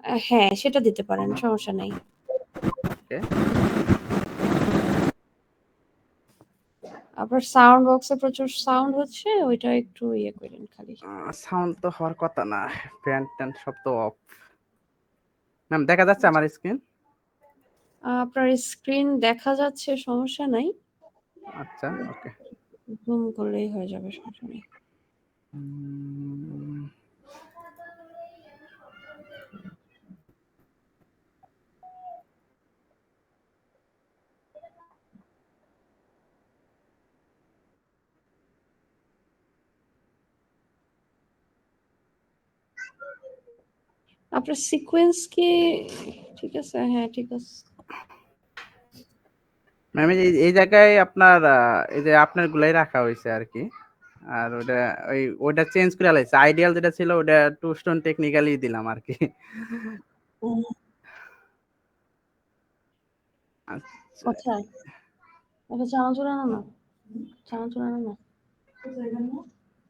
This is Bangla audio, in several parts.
হ্যাঁ, সেটা দিতে পারেন, সমস্যা নাই। ওকে। আপনার সাউন্ড বক্সে প্রচুর সাউন্ড হচ্ছে, ওইটা একটু ইয়ে করেন খালি। সাউন্ড তো হওয়ার কথা না, ফ্যান ট্যান সব তো অফ। ম্যাম দেখা যাচ্ছে আমার স্ক্রিন? আপনার স্ক্রিন দেখা যাচ্ছে, সমস্যা নাই। আচ্ছা, ওকে। জুম করলেই হয়ে যাবে, সমস্যা নেই। আপনার সিকোয়েন্স কি ঠিক আছে? হ্যাঁ, ঠিক আছে। ম্যাম এই জায়গায় আপনার এই যে আপনার গুলাই রাখা হয়েছে আর কি। আর ওইটা চেঞ্জ করে আলাইছে, আইডিয়াল যেটা ছিল ওটা টু স্টোন টেকনিক্যালি দিলাম আর কি। আচ্ছা, কোথায়? এটা চানাচুর আনো না, চানাচুর আনো না।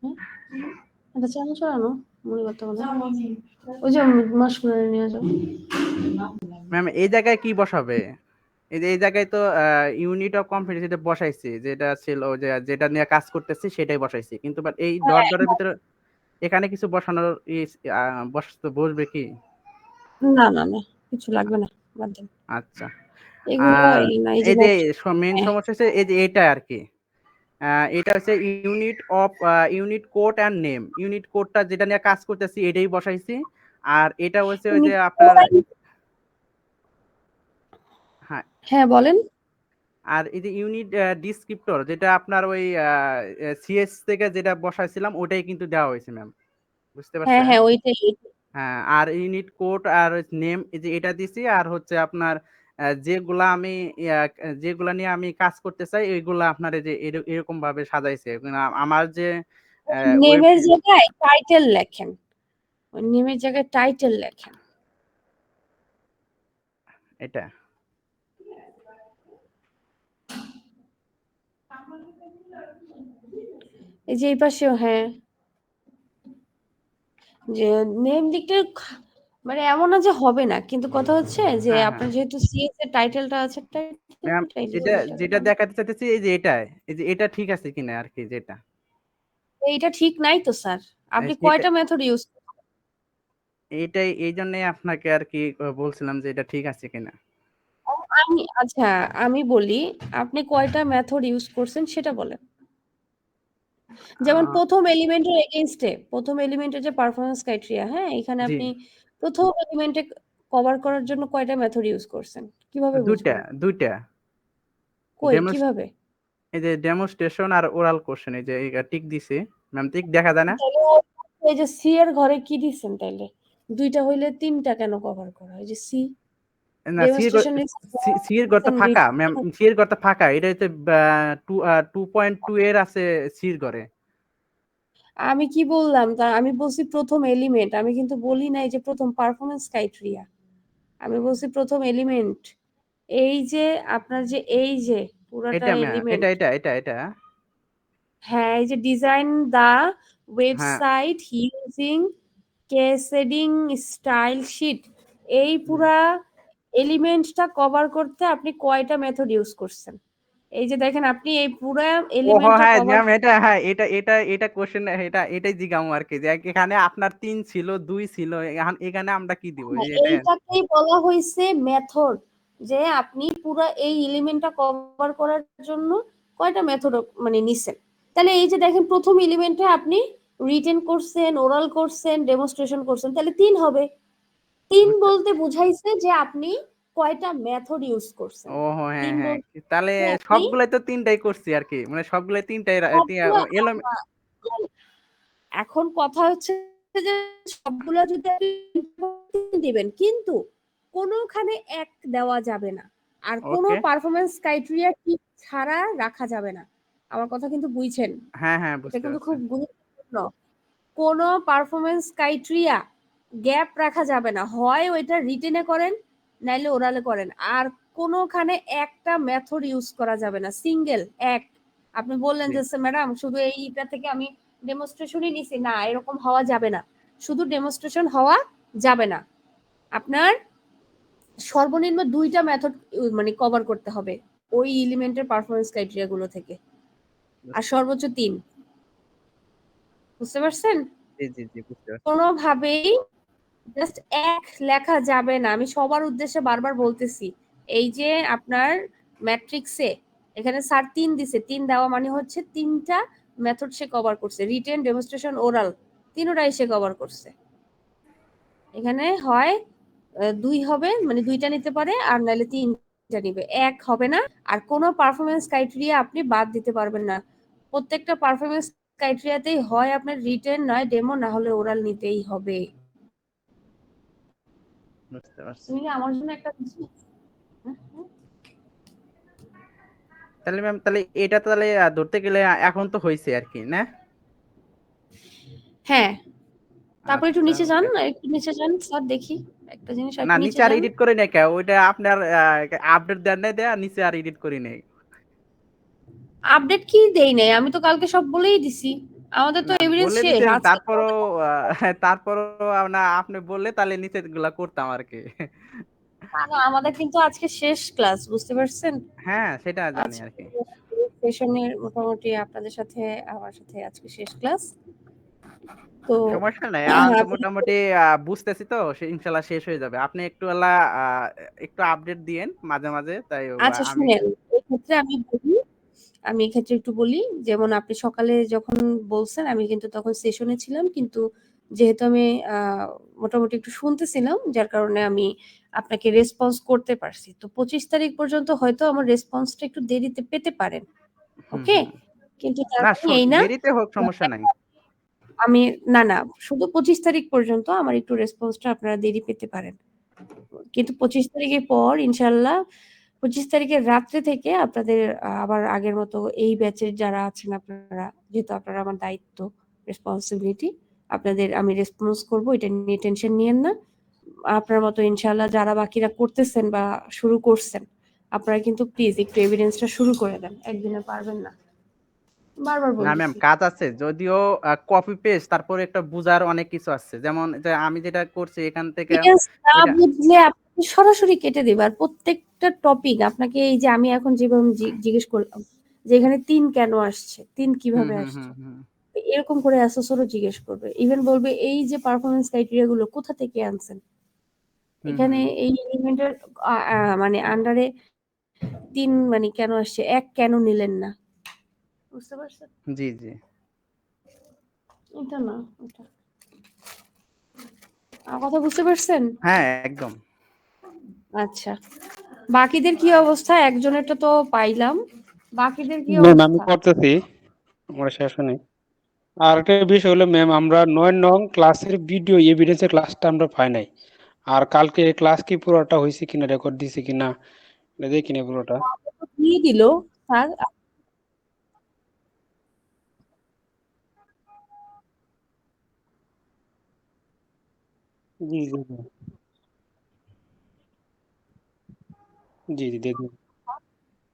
হ্যাঁ, এটা চানাচুর আনো, মনে করতে বলে। ওই যে মাশরুম নিয়ে যাও। ম্যাম এই জায়গায় কি বসাবে? এই জায়গায় তো ইউনিট অফ কম্পিটেন্সিটা বসাইছি, যেটা ছিল যে যেটা নিয়ে কাজ করতেছি সেটাই বসাইছি, কিন্তু বাট এই ডট ডটের ভিতরে এখানে কিছু বসানোর বসতে বসবে কি? না না না, কিছু লাগবে না, বাদ দেন আচ্ছা। এগুলো। আর এই না, এই যে এই যে মেইন সমস্যা হচ্ছে এই যে এটা আর কি, এটা হচ্ছে unit code and name. Unit কোডটা যেটা নিয়ে কাজ করতেছি এটাই বসাইছি। আর এটা হচ্ছে ওই যে আপনার, হ্যাঁ, হ্যাঁ বলেন। আর এই যে ইউনিট ডিসক্রিপ্টর যেটা আপনার ওই সিএস থেকে যেটা বসাইছিলাম ওটাই কিন্তু দেওয়া হয়েছে ম্যাম, বুঝতে হ্যাঁ পারছেন? হ্যাঁ, ওইটাই। হ্যাঁ, আর ইউনিট কোড আর নেম এই যে এটা দিছি। আর হচ্ছে আপনার যেগুলা আমি যেগুলা নিয়ে আমি কাজ করতে চাই ওইগুলা আপনার এই যে এরকম ভাবে সাজাইছে। আমার যে ওয়েব, নেমের জায়গায় টাইটেল লেখেন, নেমের জায়গায় টাইটেল লেখেন। এটা এই যে এই পাশেও, হ্যাঁ, যে নেম লিখতে মানে এমন না যে হবে না, কিন্তু কথা হচ্ছে যে হ্যাঁ হ্যাঁ আপনার যেহেতু সিএস এর টাইটেলটা আছে, ম্যাম, যেটা যেটা টাইটেল দেখাতে চাইতেছি এই যে এটাই, এই যে এটা ঠিক আছে কিনা আর কি, যেটা এইটা ঠিক নাই তো স্যার। আপনি এটা কয়টা মেথড ইউজ? এইটাই, এই জন্যই আপনাকে আর কি বলছিলাম যে এটা ঠিক আছে কিনা। আচ্ছা, আমি বলি, আপনি কয়টা মেথড ইউজ করছেন সেটা বলেন। যেমন প্রথম এলিমেন্টের এগেইনস্টে, প্রথম এলিমেন্টের যে পারফরম্যান্স ক্রাইটেরিয়া, হ্যাঁ, এখানে জি, আপনি প্রথম এলিমেন্টে কভার করার জন্য কয়টা মেথড ইউজ করছেন, কিভাবে দুইটা বুঝবেন? দুইটা কই, ডেমো, কিভাবে? এই যে ডেমোস্ট্রেশন আর ওরাল কোশ্চেন, এই যে টিক দিছি ম্যাম, টিক দেখা যায় না? তাহলে এই যে সি এর ঘরে কি দিচ্ছেন তাইলে? দুইটা হইলে তিনটা কেন কভার করা? এই যে সি না, ডেমনস্ট্রেশন সি এর ঘরটা ফাঁকা ম্যাম, সি এর ঘরটা ফাঁকা। এটা হচ্ছে 2.2 এর আছে সির ঘরে। আমি কি বললাম? তা আমি বলছি প্রথম এলিমেন্ট, আমি কিন্তু বলি নাই যে প্রথম পারফরম্যান্স ক্রাইটেরিয়া। আমি বলছি প্রথম এলিমেন্ট। এই যে আপনার যে এই যে পুরাটা এটা ম্যাম, এটা এলিমেন্ট, এটা এটা এটা হ্যাঁ, এই যে ডিজাইন দা হ্যাঁ, ওয়েবসাইট ইউজিং কেসেডিং স্টাইল শিট, এই পুরা এলিমেন্টটা কভার করতে আপনি কয়টা মেথড ইউজ করছেন? এই যে দেখেন, আপনি এই পুরা ও এলিমেন্টটা হ্যাঁ কভার, ম্যাম, এটা হ্যাঁ, এটা কোশ্চেন, এটাই জিজ্ঞামু আর কি, যে এখানে আপনার 3 ছিল, 2 ছিল, এখানে আমরা কি দিব এটা? এইটাকেই বলা হয়েছে মেথড। যে আপনি পুরো এই এলিমেন্টটা কভার করার জন্য কয়টা মেথড মানে নিছেন। তাহলে এই যে দেখেন, প্রথম এলিমেন্টে আপনি রিটেন করছেন, ওরাল করছেন, ডেমনস্ট্রেশন করছেন, তাহলে 3 হবে। 3 বুঝতে, বলতে বুঝাইছে যে আপনি কয়টা মেথড ইউজ করছেন। ও হ্যাঁ 3 হ্যাঁ, বলতে তাহলে আপনি সবগুলাই তো 3টাই করছি আর কি, মানে সবগুলাই 3টাই সবগুলো এলো। এখন কথা হচ্ছে যে সবগুলা যদি আপনি দিবেন, কিন্তু কোনোখানে এক দেওয়া যাবে না, আর কোনো ওকে, পারফরম্যান্স ক্রাইটেরিয়া ঠিক ছাড়া রাখা যাবে না। আমার কথা কিন্তু বুঝছেন? হ্যাঁ হ্যাঁ, এটা বুঝতে কিন্তু পারছি। খুব গুরুত্বপূর্ণ। কোনো পারফরম্যান্স ক্রাইটেরিয়া গ্যাপ রাখা যাবে না, হয় ওইটা রিটেনে করেন, নাইলে ওরালে করেন। আর কোনোখানে একটা মেথড ইউজ করা যাবে না, সিঙ্গেল এক। আপনি বললেন জি, যে ম্যাডাম শুধু এইটা থেকে আমি ডেমনস্ট্রেশনই নিছি, না, এরকম হওয়া যাবে না, শুধু ডেমনস্ট্রেশন হওয়া যাবে না। আপনার সর্বনিম্ন 2টা মেথড মানে কভার করতে হবে ওই এলিমেন্টের পারফরমেন্স ক্রাইটেরিয়া গুলো থেকে, আর সর্বোচ্চ 3। বুঝতে পারছেন? জি জি জি, বুঝতে পারছি। কোনোভাবেই জাস্ট এক লেখা যাবে না। আমি সবার উদ্দেশ্যে বারবার বলতেছি, এই যে আপনার ম্যাট্রিক্সে এখানে স্যার 3 দিছে, 3 দেওয়া মানে হচ্ছে 3টা মেথড সে কভার করছে, রিটেন, ডেমনস্ট্রেশন, ওরাল, তিনটাই সে কভার করছে। এখানে হয় 2 হবে, মানে 2টা নিতে পারে, আর নাহলে 3টা নিবে, এক হবে না। আর কোনো পারফরমেন্স ক্রাইটেরিয়া আপনি বাদ দিতে পারবেন না। প্রত্যেকটা পারফরমেন্স ক্রাইটেরিয়াতেই হয় আপনার রিটেন, নয় ডেমো, না হলে ওরাল নিতেই হবে। বুঝতে পারছি। তুমি কি আমার জন্য একটা তাহলে ম্যাম, তাহলে এটা তাহলে ধরতে গেলে এখন তো হয়েছে আর কি, না? হ্যাঁ, তারপর একটু আচ্ছা, নিচে যান, একটু নিচে যান স্যার, দেখি একটা জিনিস, না একটু নিচে নিচে আর যান। এডিট করে নাই কে, ওইটা আপনার আপডেট দেন নাই, দেয়া নিচে আর এডিট করি নাই। আপডেট কি দেই নাই, আমি তো কালকে সব বলেই দিছি। আমাদের তো না এভিডেন্স বলে শেষ দিছেন, আজকে তো তারপরও না আপনি বললে তাহলে নিচে গুলা করতাম আর কি। আমাদের কিন্তু আজকে শেষ ক্লাস, বুঝতে পারছেন? হ্যাঁ, সেটা জানি আজকে আর কি। সেশনের মোটামুটি আপনাদের সাথে আমার সাথে আজকে শেষ ক্লাস। তো সমস্যা নাই, আর তো মোটামুটি বুঝতেছি তো, সে ইনশাল্লাহ শেষ হয়ে যাবে। আপনি একটু একটু আপডেট দিয়েন মাঝে মাঝে, তাই আচ্ছা আমি। শুনেন, এক্ষেত্রে আমি এক্ষেত্রে একটু বলি, যেমন আপনি সকালে যখন বলছেন আমি কিন্তু তখন সেশনে ছিলাম, কিন্তু যেহেতু আমি মোটামুটি একটু শুনতেছিলাম, যার কারণে আমি আপনাকে রেসপন্স করতে পারছি। তো 25 তারিখ পর্যন্ত হয়তো আমার রেসপন্সটা একটু দেরিতে পেতে পারেন, হুম ওকে? হুম। কিন্তু তার না, মানে এই না দেরিতে হোক সমস্যা নাই। আমি, না না, শুধু 25 তারিখ পর্যন্ত আমার একটু রেসপন্সটা আপনারা দেরি পেতে পারেন, কিন্তু 25 তারিখের পর ইনশাল্লাহ 25 তারিখের রাত্রে থেকে আপনাদের আবার আগের মতো এই ব্যাচের যারা আছেন আপনারা, যেহেতু আপনারা আমার দায়িত্ব, রেসপন্সিবিলিটি, আপনাদের আমি রেসপন্স করব, এটা নিয়ে টেনশন নিয়েন না। আপনার মতো ইনশাল্লাহ যারা বাকিরা করতেছেন বা শুরু করছেন, আপনারা কিন্তু প্লিজ একটু এভিডেন্সটা শুরু করে দেন, একদিনে পারবেন না, বারবার না ম্যাম, বলতেছি। কাজ আছে যদিও, কপি পেস্ট তারপরে একটা বুঝার অনেক কিছু আছে, যেমন যে আমি যেটা করছি এখান থেকে ডিটেলস না এটা। বুঝলে আপনি সরাসরি কেটে দেবে। আর প্রত্যেকটা টপিক আপনাকে, এই যে আমি এখন যেভাবে জিজ্ঞেস করলাম যে এখানে 3 কেন আসছে, 3 হুম কিভাবে হুম হুম আসছে, হুম এরকম করে অ্যাসেসরও জিজ্ঞেস করবে। ইভেন বলবে এই যে পারফরম্যান্স ক্রাইটেরিয়া গুলো কোথা থেকে আনছেন, হুম এখানে হুম। এই এলিমেন্টের মানে আন্ডারে 3 মানে কেন আসছে, 1 কেন নিলেন না? বুঝতে পারছেন? জি জি। এটা না, এটা আমার কথা বুঝতে পারছেন? হ্যাঁ, একদম। আচ্ছা, বাকিদের কি অবস্থা? একজনেরটা তো পাইলাম, বাকিদের কি ম্যাম আমি অবস্থা? করতেছি, আমার শেষ হয়নি। আর একটা বিষয় হলো ম্যাম, আমরা 9 নং ক্লাসের ভিডিও এভিডেন্সের ক্লাসটা আমরা পাই নাই। আর কালকে ক্লাস কি পুরোটা হয়েছে কিনা, রেকর্ড দিছে কিনা এটা দেখি না পুরোটা। দিয়ে দিল স্যার। জি জি জি। জি জি দেখুন।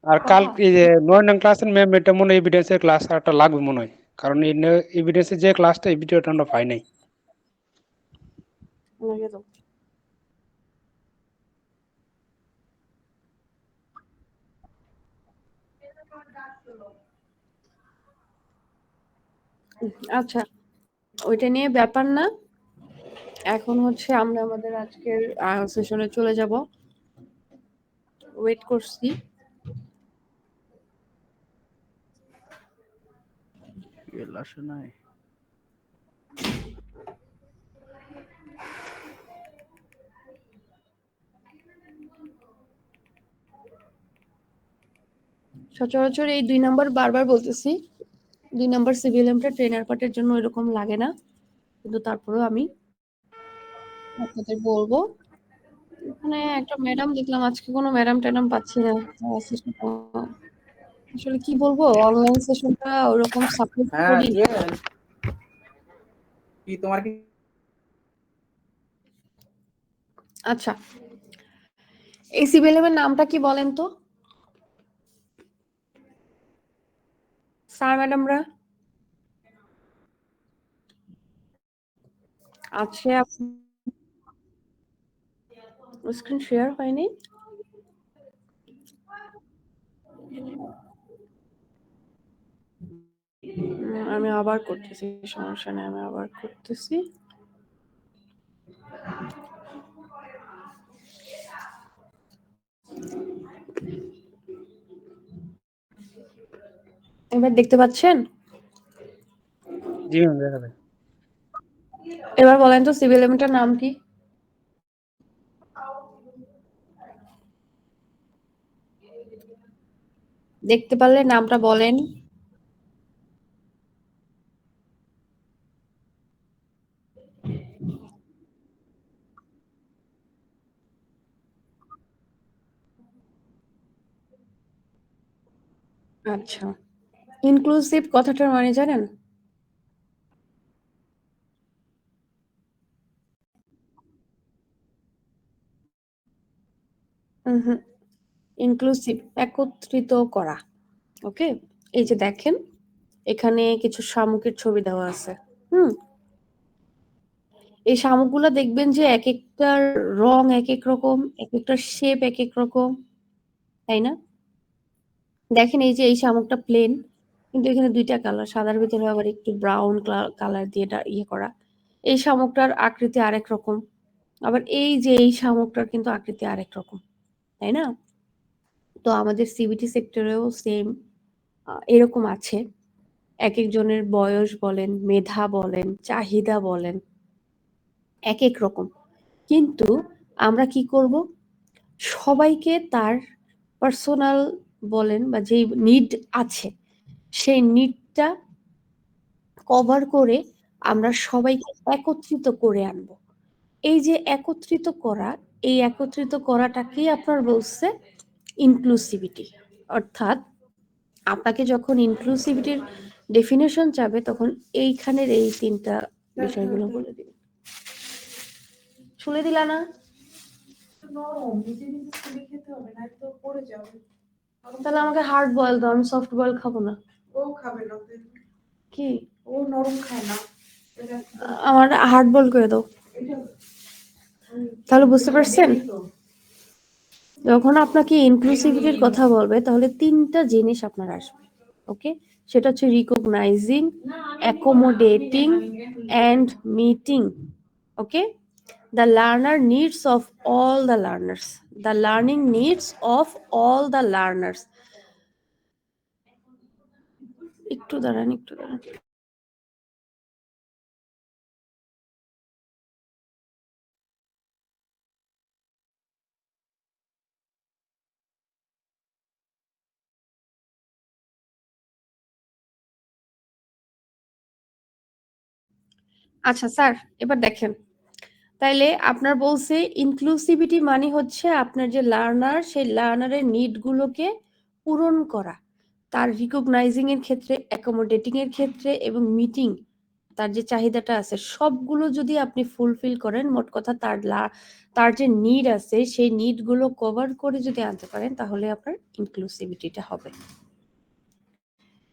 আর কাল কথা এই যে 9 নং ক্লাসের ম্যাম, এটা মনে হয় এভিডেন্সের ক্লাস একটা লাগবে মনে হয়, কারণ এই এভিডেন্সের যে ক্লাসটা এই ভিডিওটা আমরা পাই নাই। ওনাকে দাও। আচ্ছা, ওইটা নিয়ে ব্যাপার না। এখন হচ্ছে আমরা আমাদের আজকের সেশনে চলে যাব। ওয়েট করছি। আসে নাই। সচরাচর এই 2 নাম্বার বারবার বলতেছি, 2 নাম্বার সিভিএলএমটা ট্রেনার পার্টের জন্য এরকম লাগে না, কিন্তু তারপরেও আমি আপনাদের বলবো। এখানে একটা ম্যাডাম দেখলাম, আজকে কোনো ম্যাডাম ট্যাডাম পাচ্ছি না। আসলে কি বলবো, অনলাইন সেশনটা ওরকম সাপোর্ট হ্যাঁ, করি। কি তোমার কি? আচ্ছা, এই সিভিএলএম এর নামটা কি বলেন তো স্যার ম্যাডামরা? আজকে স্ক্রিন শেয়ার হয়নি। আমি আবার করতেছি, সমস্যা নেই, আমি আবার করতেছি। এবার দেখতে পাচ্ছেন? জি ম্যাম, দেখা যায়। এবার বলেন তো সিভি এলিমেন্টের নাম কি? দেখতে পারলে নামটা বলেন। আচ্ছা, ইনক্লুসিভ কথাটার মানে জানেন? ইনক্লুসিভ একত্রিত করা। ওকে, এই যে দেখেন এখানে কিছু শামুকের ছবি দেওয়া আছে। এই শামুকগুলো দেখবেন যে এক একটার রং এক এক রকম, এক একটার শেপ এক এক রকম, তাই না? দেখেন এই যে এই শামুকটা প্লেন, কিন্তু এখানে দুইটা কালার, সাদার ভিতরে আবার একটু ব্রাউন কালার দিয়ে ইয়ে করা। এই শামুকটার আকৃতি আরেক রকম, আবার এই যে এই শামুকটার কিন্তু আকৃতি আরেক রকম, তাই না? তো আমাদের সিবিটি সেক্টরেও সেম এরকম আছে। এক একজনের বয়স বলেন, মেধা বলেন, চাহিদা বলেন, এক এক রকম। কিন্তু আমরা কি করব? সবাইকে তার পার্সোনাল বলেন বা যেই নিড আছে সেই নিডটা কভার করে আমরা সবাইকে একত্রিত করে আনবো। এই যে একত্রিত করা, এই একত্রিত করাটাকেই আপনার বলছে ইনক্লুসিভিটি। অর্থাৎ আপনাকে যখন ইনক্লুসিভিটির ডেফিনেশন চাবে তখন এইখানের এই তিনটা বিষয়গুলো বলে দিবে। শুনে দিলা না? তাহলে আমাকে হার্ড বয়েল দাও, আমি সফট বয়েল খাবো না। ও খাবে না, কি? ও নরম খায় না। আমার হার্ড বয়েল করে দাও। তাহলে বুঝতে পারছেন? যখন আপনাকে ইনক্লুসিভিটির কথা বলবে তাহলে তিনটা জিনিস আপনার আসবে। ওকে, সেটা হচ্ছে recognising, accommodating and meeting. Okay, the learner needs of all the learners, the learning needs of all the learners. একটু দাঁড়ান, একটু দাঁড়ান। আচ্ছা স্যার, এবার দেখেন, তাইলে আপনার বলছে ইনক্লুসিভিটি মানে হচ্ছে আপনার যে লার্নার, সেই লার্নারের নিড গুলোকে পূরণ করা, তার রিকগনাইজিং এর ক্ষেত্রে, অ্যাকোমোডেটিং এর ক্ষেত্রে এবং মিটিং, তার যে চাহিদাটা আছে সবগুলো যদি আপনি ফুলফিল করেন, মোট কথা তার যে নিড আছে সেই নিড গুলো কভার করে যদি আনতে পারেন তাহলে আপনার ইনক্লুসিভিটিটা হবে।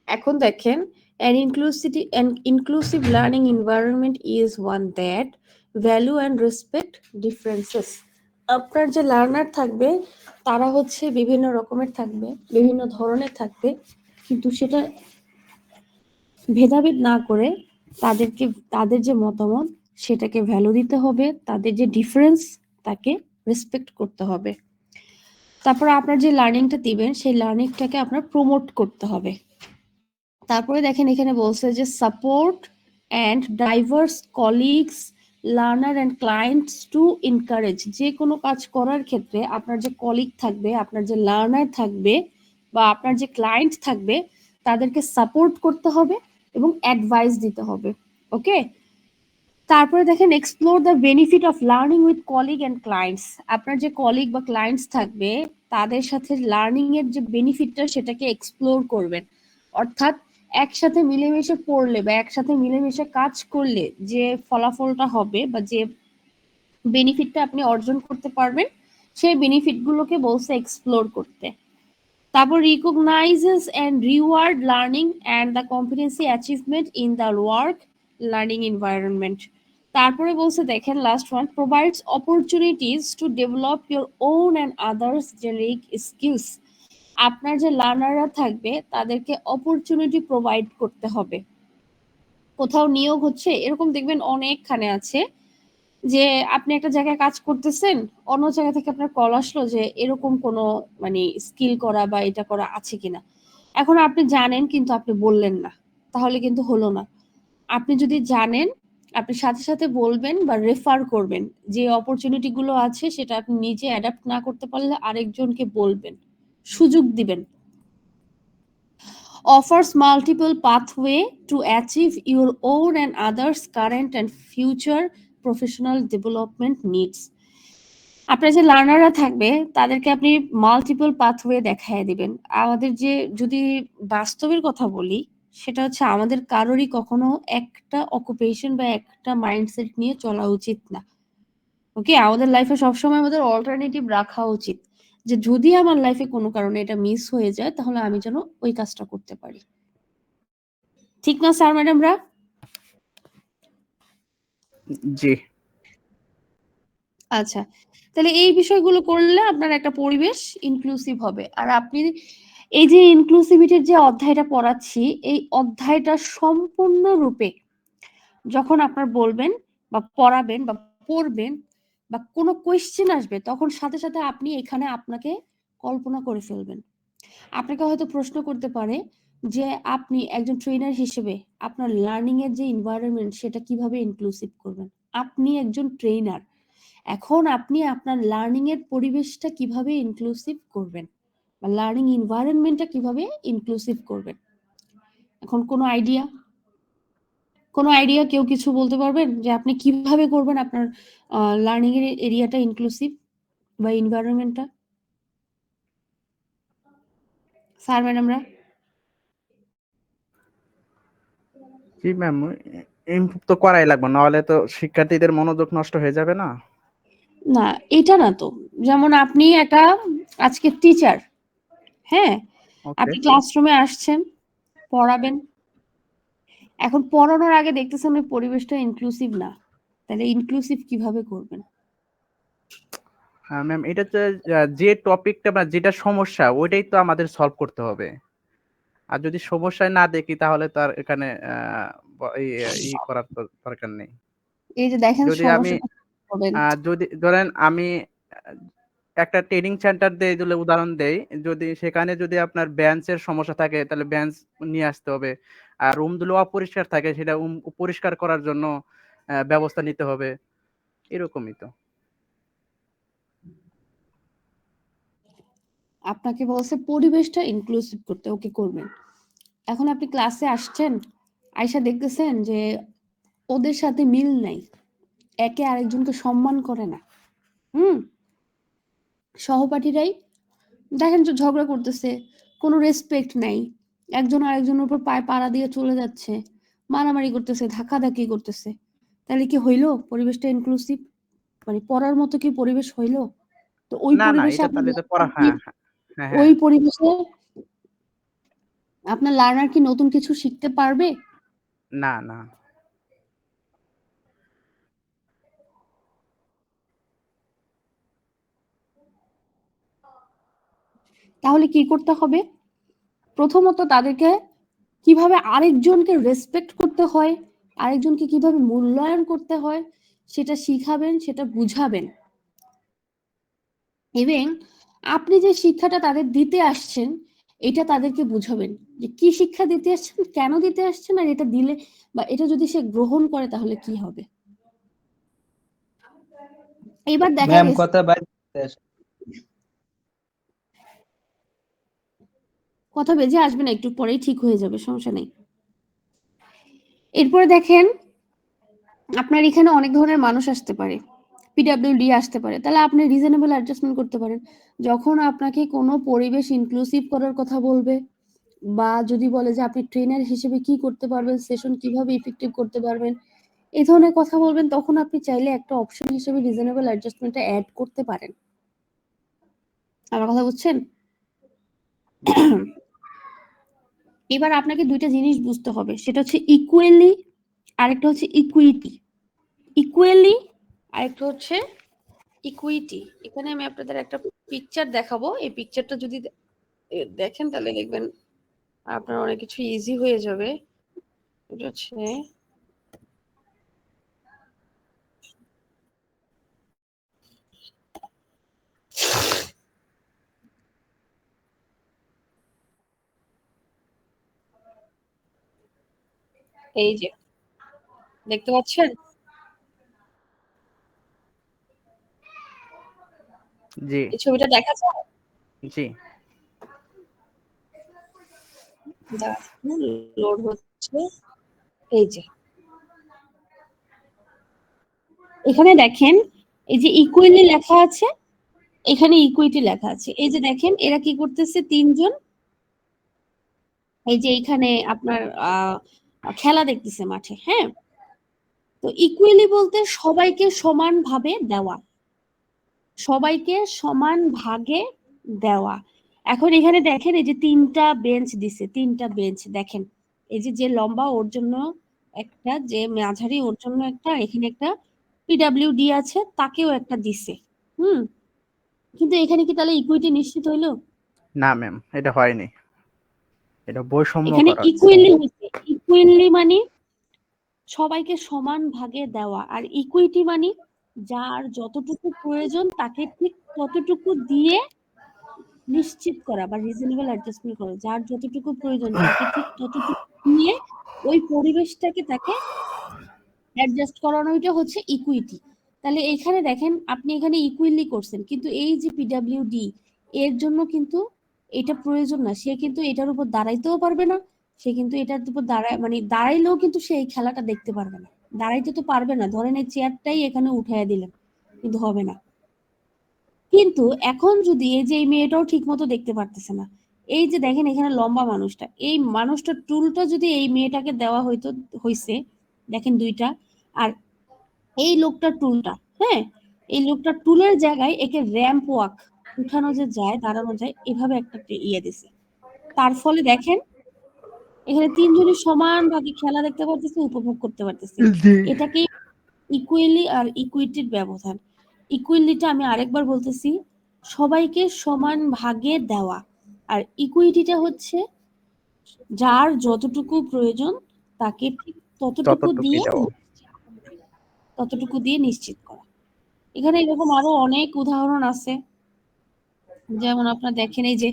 এখন দেখেন, an inclusive learning environment is one that value and respect differences. আপনার যে লার্নার থাকবে তারা হচ্ছে বিভিন্ন রকমের থাকবে, বিভিন্ন ধরনের থাকবে, কিন্তু সেটা ভেদাভেদ না করে তাদের যে মতামত সেটাকে ভ্যালু দিতে হবে, তাদের যে ডিফারেন্স তাকে রেসপেক্ট করতে হবে। তারপরে আপনার যে লার্নিংটা দিবেন সেই লার্নিংটাকে আপনার প্রমোট করতে হবে। তারপরে দেখেন এখানে বলছে যে support and diverse colleagues, learner and clients to encourage. যে কোনো কাজ করার ক্ষেত্রে আপনার যে কলিগ থাকবে, আপনার যে লার্নার থাকবে বা আপনার যে ক্লায়েন্ট থাকবে তাদেরকে সাপোর্ট করতে হবে এবং অ্যাডভাইস দিতে হবে। ওকে, তারপরে দেখেন explore the benefit of learning with colleague and clients. আপনার যে কলিগ বা ক্লায়েন্টস থাকবে তাদের সাথে লার্নিং এর যে বেনিফিটটা সেটাকে এক্সপ্লোর করবেন। অর্থাৎ একসাথে মিলেমিশে পড়লে বা একসাথে মিলেমিশে কাজ করলে যে ফলাফলটা হবে বা যে বেনিফিটটা আপনি অর্জন করতে পারবেন সেই বেনিফিট গুলোকে বলছে এক্সপ্লোর করতে। তারপর রিকগনাইজেস and reward learning and the competency achievement in the work learning environment. তারপরে বলছে দেখেন last one, provides opportunities to develop your own and others generic skills. আপনার যে লার্নাররা থাকবে তাদেরকে অপরচুনিটি প্রোভাইড করতে হবে। কোথাও নিয়োগ হচ্ছে এরকম দেখবেন অনেকখানে আছে যে আপনি একটা জায়গায় কাজ করতেছেন, অন্য জায়গা থেকে আপনার কল আসলো যে এরকম কোনো মানে স্কিল করা বা এটা করা আছে কিনা। এখন আপনি জানেন কিন্তু আপনি বললেন না, তাহলে কিন্তু হলো না। আপনি যদি জানেন আপনি সাথে সাথে বলবেন বা রেফার করবেন, যে অপরচুনিটি গুলো আছে সেটা আপনি নিজে অ্যাডাপ্ট না করতে পারলে আরেকজনকে বলবেন, সুযোগ দিবেন। Offers multiple pathway to achieve your own and others current and future professional development needs. আপনার যে লার্নাররা থাকবে তাদেরকে আপনি মাল্টিপল পাথওয়ে দেখায় দিবেন। আমাদের যে যদি বাস্তবের কথা বলি সেটা হচ্ছে আমাদের কারোরই কখনো একটা অকুপেশন বা একটা মাইন্ডসেট নিয়ে চলা উচিত না। ওকে, আমাদের লাইফে সবসময় আমাদের অল্টারনেটিভ রাখা উচিত, যে যদি আমার লাইফে কোনো কারণে এটা মিস হয়ে যায় তাহলে আমি যেন ওই কাজটা করতে পারি। ঠিক না স্যার ম্যাডামরা? জি। আচ্ছা, তাহলে এই বিষয়গুলো করলে আপনার একটা পরিবেশ ইনক্লুসিভ হবে। আর আপনি এই যে ইনক্লুসিভিটির যে অধ্যায়টা পড়াচ্ছি, এই অধ্যায়টা সম্পূর্ণরূপে যখন আপনার বলবেন বা পড়াবেন বা পড়বেন বা কোনো কোয়েশ্চেন আসবে, তখন সাথে সাথে আপনি এখানে আপনাকে কল্পনা করে ফেলবেন। আপনাকে হয়তো প্রশ্ন করতে পারে যে আপনি একজন ট্রেনার হিসেবে আপনার লার্নিং এর যে এনভায়রনমেন্ট সেটা কিভাবে ইনক্লুসিভ করবেন। আপনি একজন ট্রেনার, এখন আপনি আপনার লার্নিং এর পরিবেশটা কিভাবে ইনক্লুসিভ করবেন বা লার্নিং এনভায়রনমেন্টটা কিভাবে ইনক্লুসিভ করবেন। এখন কোনো আইডিয়া কেউ কিছু বলতে পারবেন যে আপনি কিভাবে করবেন আপনার লার্নিং এর এরিয়াটা ইনক্লুসিভ বা এনভায়রনমেন্টটা? স্যার ম্যাডামরা? জি ম্যাম, ইমপ্রুভ তো করাই লাগবে, নাহলে তো শিক্ষার্থীদের মনোযোগ নষ্ট হয়ে যাবে না। না, এটা না তো। যেমন আপনি একটা আজকে টিচার, হ্যাঁ, ওকে। আপনি ক্লাসরুমে আসছেন, পড়াবেন। এখন পড়ানোর আগে দেখতেছেন ওই পরিবেশটা ইনক্লুসিভ না, তাহলে ইনক্লুসিভ কিভাবে করবেন? হ্যাঁ ম্যাম, এটা তো যে টপিকটা বা যেটা সমস্যা ওইটাই তো আমাদের সলভ করতে হবে। আর যদি সমস্যায় না দেখি তাহলে তো আর এখানে ই করার তো দরকার নেই। এই যে দেখেন যদি আমি সমস্যাটা হবেন। যদি ধরেন আমি একটা ট্রেনিং সেন্টার দিয়ে দিলে উদাহরণ দেই, যদি সেখানে যদি আপনার বেঞ্চের সমস্যা থাকে তাহলে বেঞ্চ নিয়ে আসতে হবে। আর রুমগুলো অপরিষ্কার থাকে সেটা পরিষ্কার করার জন্য ব্যবস্থা নিতে হবে। এরকমই তো। আপনাকে বলছে পরিবেশটা ইনক্লুসিভ করতে, ওকে করবেন। এখন আপনি ক্লাসে আসছেন, আয়সা দেখতেছেন যে ওদের সাথে মিল নাই, একে আরেকজনকে সম্মান করে না। সহপাঠীরাই দেখেন যে ঝগড়া করতেছে, কোনো রেসপেক্ট নাই, একজন আরেকজনের উপর পায়ে পাড়া দিয়ে চলে যাচ্ছে, মারামারি করতেছে, ধাক্কাধাক্কি করতেছে, তাহলে কি হইলো পরিবেশটা ইনক্লুসিভ? মানে পড়ার মতো কি পরিবেশ হইলো? তো ওই না, পরিবেশে এটা আপনি তাহলে তো পড়া, হ্যাঁ, হ্যাঁ, হ্যাঁ, ওই হ্যাঁ। পরিবেশে আপনার লার্নার কি নতুন কিছু শিখতে পারবে? না, না। তাহলে কি করতে হবে? প্রথমত তাদেরকে কিভাবে আরেকজনকে রেসপেক্ট করতে হয়, আরেকজনকে কিভাবে মূল্যায়ন করতে হয় সেটা শিখাবেন, সেটা বুঝাবেন। এবং আপনি যে শিক্ষাটা তাদের দিতে আসছেন এটা তাদেরকে বুঝাবেন যে কি শিক্ষা দিতে আসছেন, কেন দিতে আসছেন, আর এটা দিলে বা এটা যদি সে গ্রহণ করে তাহলে কি হবে। এবার দেখা ম্যাম গেছে কথা বাইরে কথা বেজে আসবে না, একটু পরেই ঠিক হয়ে যাবে, সমস্যা নেই। এরপরে দেখেন আপনার এখানে অনেক ধরনের মানুষ আসতে পারে, পিডব্লিউডি আসতে পারে, তাহলে আপনি রিজনেবল অ্যাডজাস্টমেন্ট করতে পারেন। যখন আপনাকে কোনো পরিবেশ ইনক্লুসিভ করার কথা বলবে বা যদি বলে যে আপনি ট্রেনার হিসেবে কি করতে পারবেন, সেশন কিভাবে ইফেক্টিভ করতে পারবেন, এই ধরনের কথা বলবেন, তখন আপনি চাইলে একটা অপশন হিসেবে রিজনেবল অ্যাডজাস্টমেন্টটা অ্যাড করতে পারেন। আমার কথা বুঝছেন? এবার আপনাকে দুইটা জিনিস বুঝতে হবে, সেটা হচ্ছে ইকুয়ালি, আরেকটা হচ্ছে ইকুইটি। ইকুয়ালি, আরেকটা হচ্ছে ইকুইটি। এখানে আমি আপনাদের একটা পিকচার দেখাবো, এই পিকচারটা যদি দেখেন তাহলে দেখবেন আপনার অনেক কিছু ইজি হয়ে যাবে। এটা হচ্ছে এই যে দেখতে পাচ্ছেন, জি এই ছবিটা দেখা যায়। জি লোড হচ্ছে, এই যে এখানে দেখেন এই যে ইকুয়ালি লেখা আছে, এখানে ইকুইটি লেখা আছে। এই যে দেখেন এরা কি করতেছে, তিনজন এই যে এখানে আপনার খেলা দেখতেছে মাঠে। হ্যাঁ, তো ইকুয়ালি বলতে সবাইকে সমানভাবে দেওয়া, সবাইকে সমান ভাগে দেওয়া। এখন এখানে দেখেন এই যে তিনটা বেঞ্চ দিছে, তিনটা বেঞ্চ দেখেন, এই যে যে লম্বা ওর জন্য একটা, যে মাঝারি ওর জন্য একটা, এখানে একটা পিডাব্লিউডি আছে তাকেও একটা দিছে। কিন্তু এখানে কি তাহলে ইকুইটি নিশ্চিত হইলো? না ম্যাম, এটা হয়নি, এটা বৈষম্য এখানে করা। ইকুয়ালি হইছে, ইকুয়ালি মানে সবাইকে সমান ভাগে দেওয়া, আর ইকুইটি মানে যার যতটুকু প্রয়োজন তাকে ঠিক ততটুকু দিয়ে নিশ্চিত করা বা রিজনেবল অ্যাডজাস্টমেন্ট করা, যার যতটুকু প্রয়োজন তাকে ঠিক ততটুকু দিয়ে ওই পরিবেশটাকে তাকে অ্যাডজাস্ট করানোটা হচ্ছে ইকুইটি। তাহলে এখানে দেখেন আপনি এখানে ইকুইলি করছেন, কিন্তু এই যে পিডাব্লিউডি এর জন্য কিন্তু এটা প্রয়োজন না, সে কিন্তু এটার উপর দাঁড়াইতেও পারবে না, সে কিন্তু এটার উপর দাঁড়াইলেও কিন্তু সে এই খেলাটা দেখতে পারবে না, দাঁড়াইতে তো পারবে না, ধরেন এই চেয়ারটাই এখানে উঠাইয়া দিলেন, কিন্তু হবে না। কিন্তু এখন যদি এই যে এই মেয়েটাও ঠিক মতো দেখতে পারতেছে না, এই যে দেখেন এখানে লম্বা মানুষটা, এই মানুষটার টুলটা যদি এই মেয়েটাকে দেওয়া হইছে, দেখেন দুইটা, আর এই লোকটার টুলটা, হ্যাঁ, এই লোকটার টুলের জায়গায় একে র্যাম্প ওয়াক, উঠানো যে যায় দাঁড়ানো যায়, এভাবে একটা ইয়ে দিছে। তার ফলে দেখেন এখানে তিনজনই সমানভাবে খেলা দেখতে পারতেছে, উপভোগ করতে পারতেছে। এটাকে ইকুয়ালি আর ইকুইটির ব্যবধান। ইকুয়ালিটা আমি আরেকবার বলতেছি, সবাইকে সমান ভাগে দেওয়া, আর ইকুইটিটা হচ্ছে যার যতটুকু প্রয়োজন তাকে ঠিক ততটুকু দিয়ে নিশ্চিত করা। এখানে এরকম আরো অনেক উদাহরণ আছে, যেমন আপনার দেখেন এই যে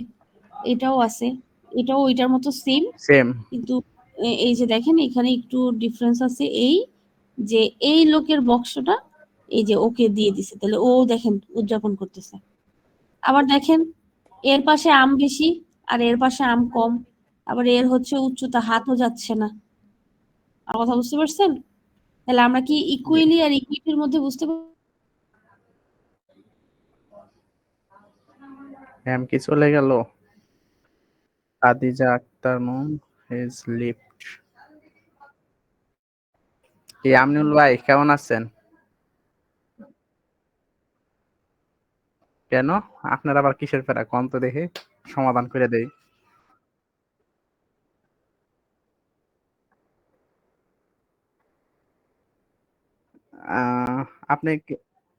এটাও আছে, এটাও ওইটার মতো সেম, কিন্তু এই যে দেখেন এখানে একটু ডিফারেন্স আছে, এই যে এই লোকের বক্সটা এই যে ওকে দিয়ে দিছে, তাহলে ও দেখেন উদযাপন করতেছে। আবার দেখেন এর পাশে আম বেশি আর এর পাশে আম কম, আবার এর হচ্ছে উচ্চতা হাতও যাচ্ছে না। আমার কথা বুঝতে পারছেন? তাহলে আমরা কি ইকুয়ালি আর ইকুইটির মধ্যে বুঝতে পারি? ম্যাম কি চলে গেল? Khadija Akhtar ma'am is left. এই আমিনুল ভাই কেমন আছেন? কেন আপনার আবার কিসের প্যারা, কম তো দেখে সমাধান করে দেই। আহ, আপনি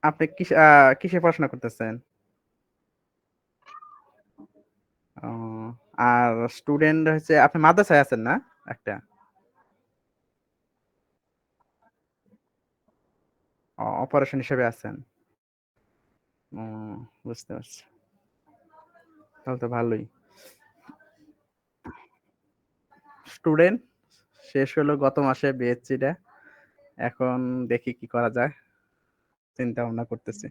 আপনি কিসে পড়াশোনা করতেছেন? ও, আর স্টুডেন্ট হচ্ছে আপনি মাদ্রাসায় আছেন না একটা? অপারেশন হিসেবে আছেন। ও, বুঝতে পারছি, তাহলে তো ভালোই। স্টুডেন্ট শেষ হলো গত মাসে বিএসসিটা, এখন দেখি কি করা যায়, চিন্তা ভাবনা করতেছি।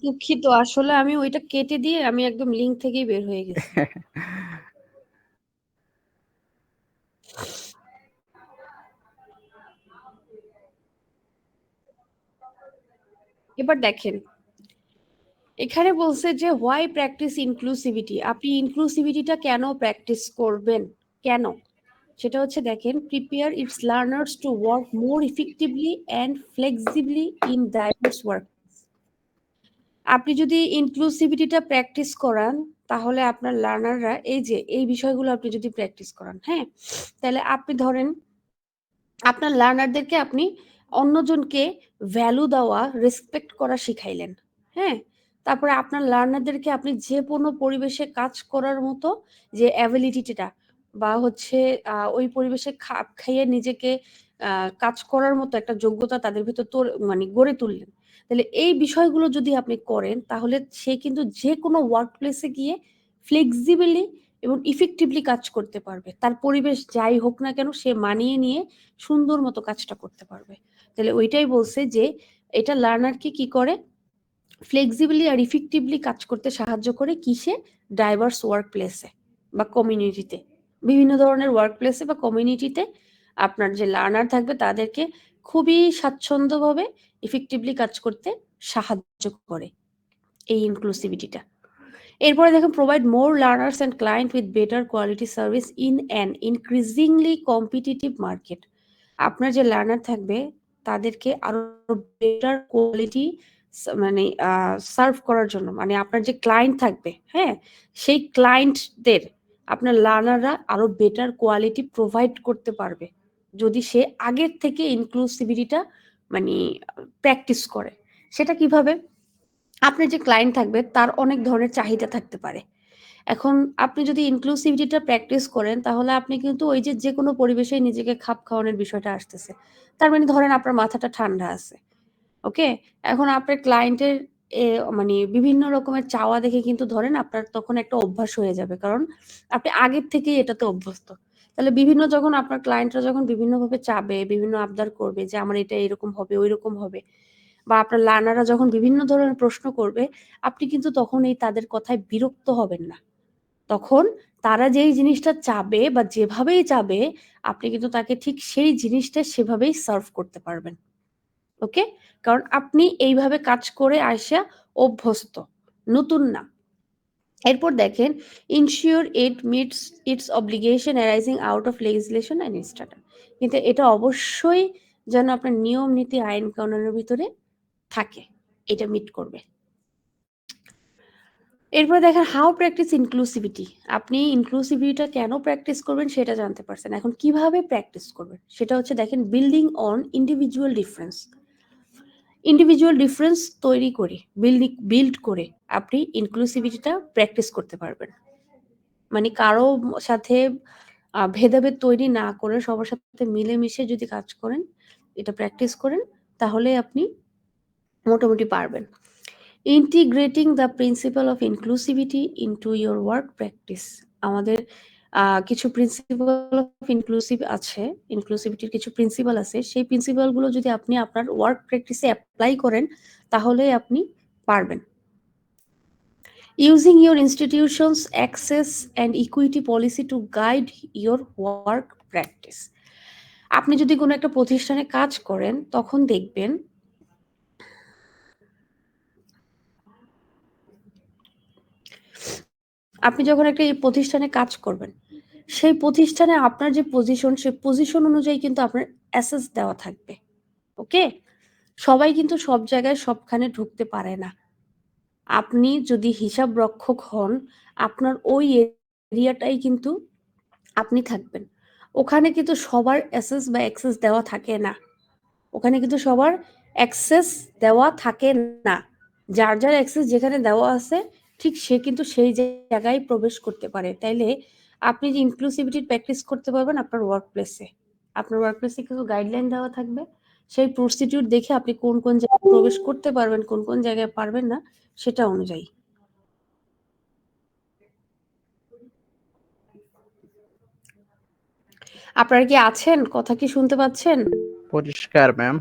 দুঃখিত, আসলে আমি ওইটা কেটে দিয়ে আমি একদম লিঙ্ক থেকেই বের হয়ে গেছি। এবার দেখেন এখানে বলছে যে হোয়াই প্র্যাকটিস ইনক্লুসিভিটি, আপনি ইনক্লুসিভিটিটা কেন প্র্যাকটিস করবেন, কেন? সেটা হচ্ছে দেখেন, prepare its learners to work more effectively and flexibly in diverse work. আপনি যদি ইনক্লুসিভিটিটা প্র্যাকটিস করান তাহলে আপনার লার্নাররা এই বিষয়গুলো আপনি যদি প্র্যাকটিস করান, হ্যাঁ, তাহলে আপনি ধরেন আপনার লার্নারদেরকে আপনি অন্যজনকে ভ্যালু দেওয়া, রেসপেক্ট করা শিখাইলেন, হ্যাঁ? তারপরে আপনার লার্নারদেরকে আপনি যে কোনো পরিবেশে কাজ করার মতো যে অ্যাবিলিটিটা বা হচ্ছে ওই পরিবেশে খাপ খাইয়ে নিজেকে কাজ করার মতো একটা যোগ্যতা তাদের ভিতর মানে গড়ে তুললেন। তাহলে এই বিষয়গুলো যদি আপনি করেন তাহলে সে কিন্তু যে কোনো ওয়ার্ক প্লেসে গিয়ে ফ্লেক্সিবলি এবং ইফেক্টিভলি কাজ করতে পারবে। তার পরিবেশ যাই হোক না কেন সে মানিয়ে নিয়ে সুন্দর মতো কাজটা করতে পারবে। তাহলে ওইটাই বলছে যে এটা লার্নারকে কি করে, ফ্লেক্সিবলি আর ইফেক্টিভলি কাজ করতে সাহায্য করে কিসে, ডাইভার্স ওয়ার্ক প্লেসে বা কমিউনিটিতে, বিভিন্ন ধরনের ওয়ার্ক প্লেসে বা কমিউনিটিতে আপনার যে লার্নার থাকবে তাদেরকে খুবই স্বাচ্ছন্দ্যভাবে ইফেক্টিভলি কাজ করতে সাহায্য করে এই ইনক্লুসিভিটিটা। এরপরে দেখুন, provide more learners and client with better quality service in an increasingly competitive market. আপনার যে লার্নার থাকবে তাদেরকে আরো বেটার কোয়ালিটি মানে সার্ভ করার জন্য, মানে আপনার যে ক্লায়েন্ট থাকবে, হ্যাঁ, সেই ক্লায়েন্টদের আপনার লার্নাররা আরো বেটার কোয়ালিটি প্রোভাইড করতে পারবে যদি সে আগের থেকে ইনক্লুসিভিটিটা মানে প্র্যাকটিস করে। সেটা কিভাবে? আপনার যে ক্লায়েন্ট থাকবে তার অনেক ধরনের চাহিদা থাকতে পারে। এখন আপনি যদি ইনক্লুসিভিটিটা প্র্যাকটিস করেন তাহলে আপনি কিন্তু ওই যে কোনো পরিবেশে নিজেকে খাপ খাওয়ানোর বিষয়টা আসতেছে। তার মানে ধরেন আপনার মাথাটা ঠান্ডা আছে, ওকে? এখন আপনার ক্লায়েন্টের মানে বিভিন্ন রকমের চাওয়া দেখে কিন্তু ধরেন আপনার তখন একটা অভ্যাস হয়ে যাবে, কারণ আপনি আগের থেকেই এটাতে অভ্যস্ত। তাহলে বিভিন্ন যখন আপনার ক্লায়েন্টরা যখন বিভিন্নভাবে চাবে, বিভিন্ন আবদার করবে যে আমার এটা এরকম হবে, ওইরকম হবে, বা আপনার লার্নাররা যখন বিভিন্ন ধরনের প্রশ্ন করবে, আপনি কিন্তু তখন তাদের কথায় বিরক্ত হবেন না। তখন তারা যেই জিনিসটা চাবে বা যেভাবেই চাবে আপনি কিন্তু তাকে ঠিক সেই জিনিসটা সেভাবেই সার্ভ করতে পারবেন, ওকে? কারণ আপনি এইভাবে কাজ করে আসা অভ্যস্ত, নতুন না। এরপর দেখেন, ensure it meets it's obligation arising out of legislation and status. কিন্তু এটা অবশ্যই যেন আপনার নিয়ম নীতি আইন কানুনের ভিতরে থাকে, এটা মিট করবে। এরপর দেখেন, হাউ প্র্যাকটিস ইনক্লুসিভিটি। আপনি ইনক্লুসিভিটিটা কেন প্র্যাকটিস করবেন সেটা জানতে পারছেন। এখন কিভাবে প্র্যাকটিস করবেন সেটা হচ্ছে দেখেন, building on individual difference. Individual difference তৈরি করে বিল্ড করে আপনি ইনক্লুসিভিটিটা প্র্যাকটিস করতে পারবেন। মানে কারো সাথে ভেদাভেদ তৈরি না করে সবার সাথে মিলেমিশে যদি কাজ করেন, এটা প্র্যাকটিস করেন, তাহলে আপনি মোটামুটি পারবেন। Integrating the principal of inclusivity into your work practice. আমাদের কিছু প্রিন্সিপাল অফ ইনক্লুসিভিটির কিছু প্রিন্সিপাল আছে, সেই প্রিন্সিপালগুলো যদি আপনি আপনার ওয়ার্ক প্র্যাকটিসে অ্যাপ্লাই করেন তাহলে আপনি পারবেন। Using your institutions access and equity policy to guide your work practice. আপনি যদি কোনো একটা প্রতিষ্ঠানে কাজ করেন তখন দেখবেন আপনি যখন একটা এই প্রতিষ্ঠানে কাজ করবেন, সেই প্রতিষ্ঠানে আপনার যে পজিশন, সেই পজিশন অনুযায়ী কিন্তু আপনার অ্যাসেস দেওয়া থাকবে, ওকে? সবাই কিন্তু সব জায়গায় সবখানে ঢুকতে পারে না। আপনি যদি হিসাব রক্ষক হন, আপনার ওই এরিয়াটাই কিন্তু আপনি থাকবেন। ওখানে কিন্তু সবার অ্যাসেস বা অ্যাক্সেস দেওয়া থাকে না। ওখানে কিন্তু সবার অ্যাক্সেস দেওয়া থাকে না। যার অ্যাক্সেস যেখানে দেওয়া আছে ঠিক সে কিন্তু সেই জায়গায় প্রবেশ করতে পারে। তাইলে আপনি যে ইনক্লুসিভিটির প্র্যাকটিস করতে পারবেন আপনার ওয়ার্ক প্লেসে। আপনার ওয়ার্ক প্লেসে কিছু গাইডলাইন দেওয়া থাকবে। সেই প্রসিডিউর দেখে আপনি কোন জায়গায় প্রবেশ করতে পারবেন, কোন জায়গায় পারবেন না সেটা অনুযায়ী। আপনারা কি আছেন? কথা কি শুনতে পাচ্ছেন? পরিষ্কার ma'am.